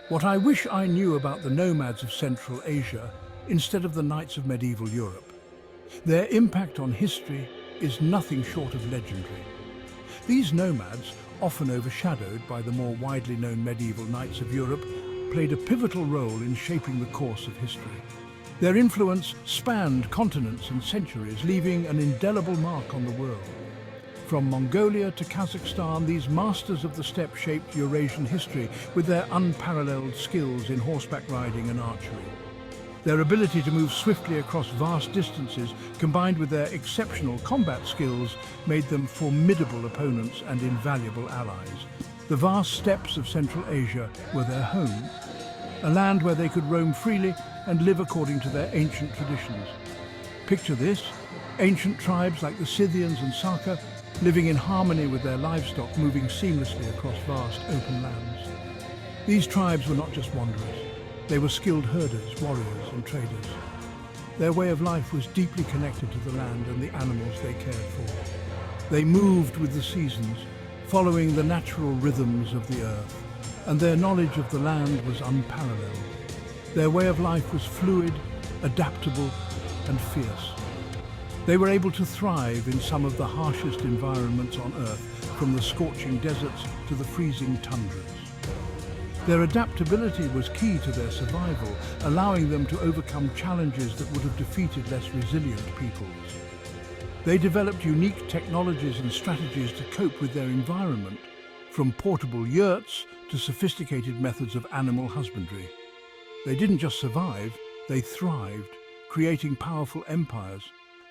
What I wish I knew about the nomads of Central Asia instead of the knights of medieval Europe. Their impact on history is nothing short of legendary. These nomads, often overshadowed by the more widely known medieval knights of Europe, played a pivotal role in shaping the course of history. Their influence spanned continents and centuries, leaving an indelible mark on the world. From Mongolia to Kazakhstan, these masters of the steppe shaped Eurasian history with their unparalleled skills in horseback riding and archery. Their ability to move swiftly across vast distances, combined with their exceptional combat skills, made them formidable opponents and invaluable allies. The vast steppes of Central Asia were their home, a land where they could roam freely and live according to their ancient traditions. Picture this: ancient tribes like the Scythians and Saka living in harmony with their livestock, moving seamlessly across vast open lands. These tribes were not just wanderers. They were skilled herders, warriors and traders. Their way of life was deeply connected to the land and the animals they cared for. They moved with the seasons, following the natural rhythms of the earth, and their knowledge of the land was unparalleled. Their way of life was fluid, adaptable and fierce. They were able to thrive in some of the harshest environments on Earth, from the scorching deserts to the freezing tundras. Their adaptability was key to their survival, allowing them to overcome challenges that would have defeated less resilient peoples. They developed unique technologies and strategies to cope with their environment, from portable yurts to sophisticated methods of animal husbandry. They didn't just survive, they thrived, creating powerful empires.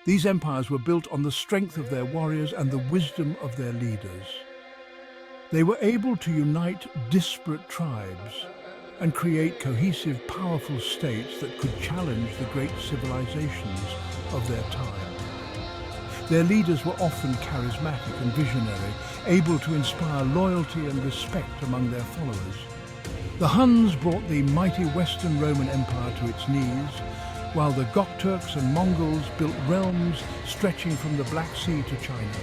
These empires were built on the strength of their warriors and the wisdom of their leaders. They were able to unite disparate tribes and create cohesive, powerful states that could challenge the great civilizations of their time. Their leaders were often charismatic and visionary, able to inspire loyalty and respect among their followers. The Huns brought the mighty Western Roman Empire to its knees, while the Turks and Mongols built realms stretching from the Black Sea to China.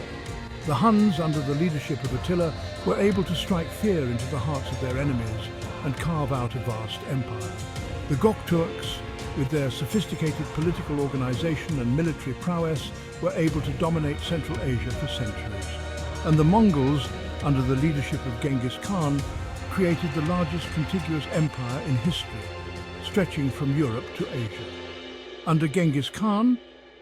The Huns, under the leadership of Attila, were able to strike fear into the hearts of their enemies and carve out a vast empire. The Turks, with their sophisticated political organization and military prowess, were able to dominate Central Asia for centuries. And the Mongols, under the leadership of Genghis Khan, created the largest contiguous empire in history, stretching from Europe to Asia. Under Genghis Khan,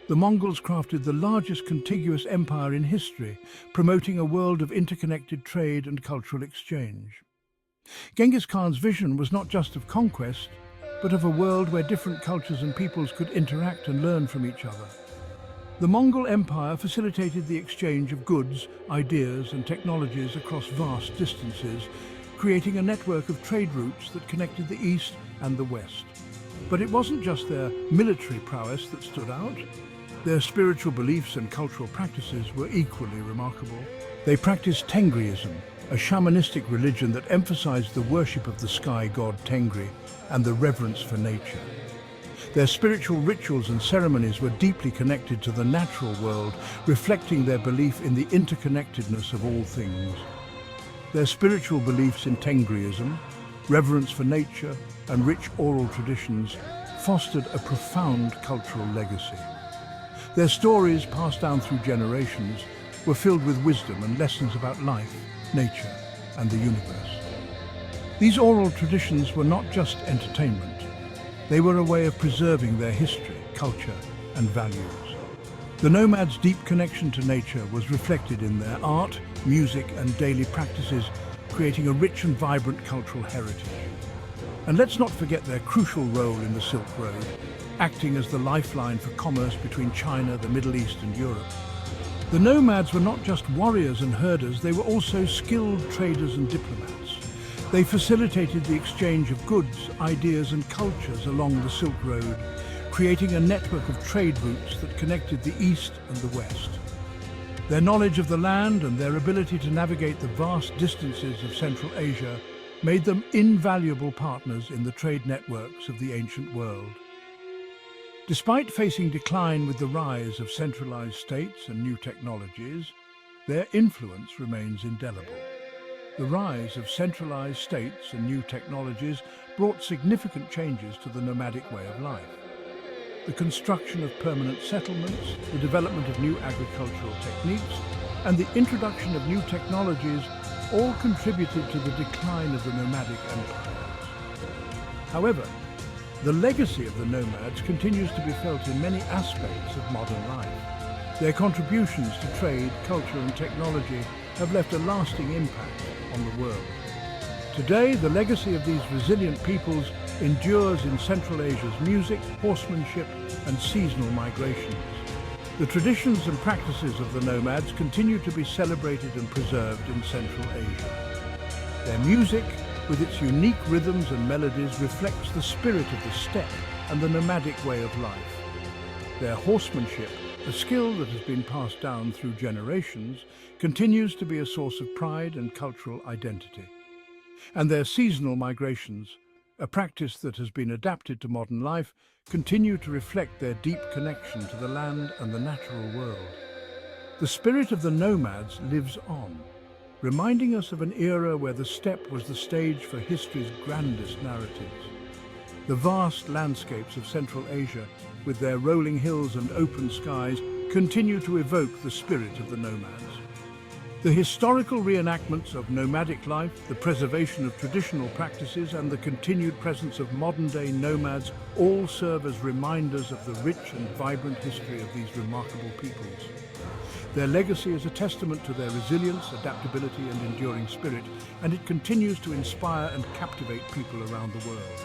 the Mongols crafted the largest contiguous empire in history, promoting a world of interconnected trade and cultural exchange. Genghis Khan's vision was not just of conquest, but of a world where different cultures and peoples could interact and learn from each other. The Mongol Empire facilitated the exchange of goods, ideas and technologies across vast distances, creating a network of trade routes that connected the East and the West. But it wasn't just their military prowess that stood out. Their spiritual beliefs and cultural practices were equally remarkable. They practiced Tengriism, a shamanistic religion that emphasized the worship of the sky god Tengri and the reverence for nature. Their spiritual rituals and ceremonies were deeply connected to the natural world, reflecting their belief in the interconnectedness of all things. Their spiritual beliefs in Tengriism, reverence for nature, and rich oral traditions fostered a profound cultural legacy. Their stories, passed down through generations, were filled with wisdom and lessons about life, nature, and the universe. These oral traditions were not just entertainment. They were a way of preserving their history, culture, and values. The nomads' deep connection to nature was reflected in their art, music, and daily practices, creating a rich and vibrant cultural heritage. And let's not forget their crucial role in the Silk Road, acting as the lifeline for commerce between China, the Middle East, and Europe. The nomads were not just warriors and herders, they were also skilled traders and diplomats. They facilitated the exchange of goods, ideas, and cultures along the Silk Road, creating a network of trade routes that connected the East and the West. Their knowledge of the land and their ability to navigate the vast distances of Central Asia made them invaluable partners in the trade networks of the ancient world. Despite facing decline with the rise of centralized states and new technologies, their influence remains indelible. The rise of centralized states and new technologies brought significant changes to the nomadic way of life. The construction of permanent settlements, the development of new agricultural techniques, and the introduction of new technologies all contributed to the decline of the nomadic empires. However, the legacy of the nomads continues to be felt in many aspects of modern life. Their contributions to trade, culture, and technology have left a lasting impact on the world. Today, the legacy of these resilient peoples endures in Central Asia's music, horsemanship, and seasonal migrations. The traditions and practices of the nomads continue to be celebrated and preserved in Central Asia. Their music, with its unique rhythms and melodies, reflects the spirit of the steppe and the nomadic way of life. Their horsemanship, a skill that has been passed down through generations, continues to be a source of pride and cultural identity. And their seasonal migrations, a practice that has been adapted to modern life, continue to reflect their deep connection to the land and the natural world. The spirit of the nomads lives on, reminding us of an era where the steppe was the stage for history's grandest narratives. The vast landscapes of Central Asia, with their rolling hills and open skies, continue to evoke the spirit of the nomads. The historical reenactments of nomadic life, the preservation of traditional practices, and the continued presence of modern-day nomads all serve as reminders of the rich and vibrant history of these remarkable peoples. Their legacy is a testament to their resilience, adaptability, and enduring spirit, and it continues to inspire and captivate people around the world.